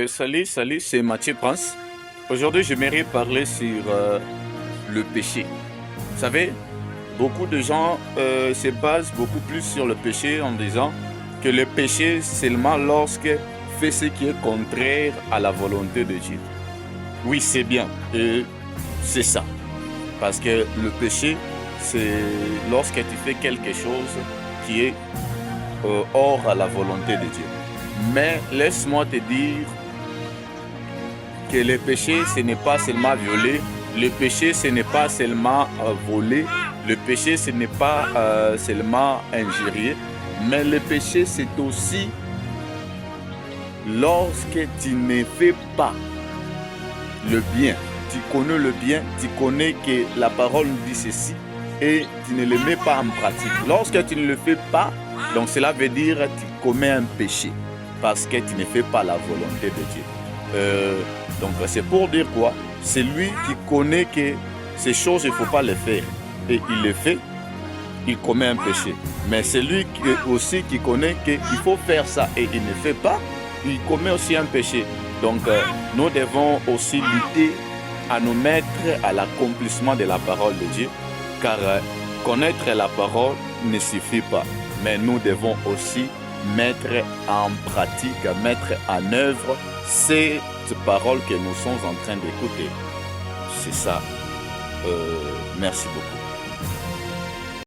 Salut, c'est Mathieu Prince. Aujourd'hui, j'aimerais parler sur le péché. Vous savez, beaucoup de gens se basent beaucoup plus sur le péché en disant que le péché seulement lorsque fait ce qui est contraire à la volonté de Dieu. Oui, c'est bien, c'est ça. Parce que le péché, c'est lorsque tu fais quelque chose qui est hors à la volonté de Dieu. Mais laisse-moi te dire que le péché, ce n'est pas seulement violer, le péché, ce n'est pas seulement voler, le péché, ce n'est pas seulement injurier, mais le péché, c'est aussi lorsque tu ne fais pas le bien. Tu connais le bien, tu connais que la parole dit ceci et tu ne le mets pas en pratique. Lorsque tu ne le fais pas, donc cela veut dire que tu commets un péché parce que tu ne fais pas la volonté de Dieu. Donc c'est pour dire quoi? C'est lui qui connaît que ces choses, il ne faut pas les faire. Et il les fait, il commet un péché. Mais c'est lui aussi qui connaît qu'il faut faire ça et il ne fait pas, il commet aussi un péché. Donc nous devons aussi lutter à nous mettre à l'accomplissement de la parole de Dieu. Car connaître la parole ne suffit pas. Mais nous devons aussi mettre en pratique, mettre en œuvre cette parole que nous sommes en train d'écouter. C'est ça. Merci beaucoup.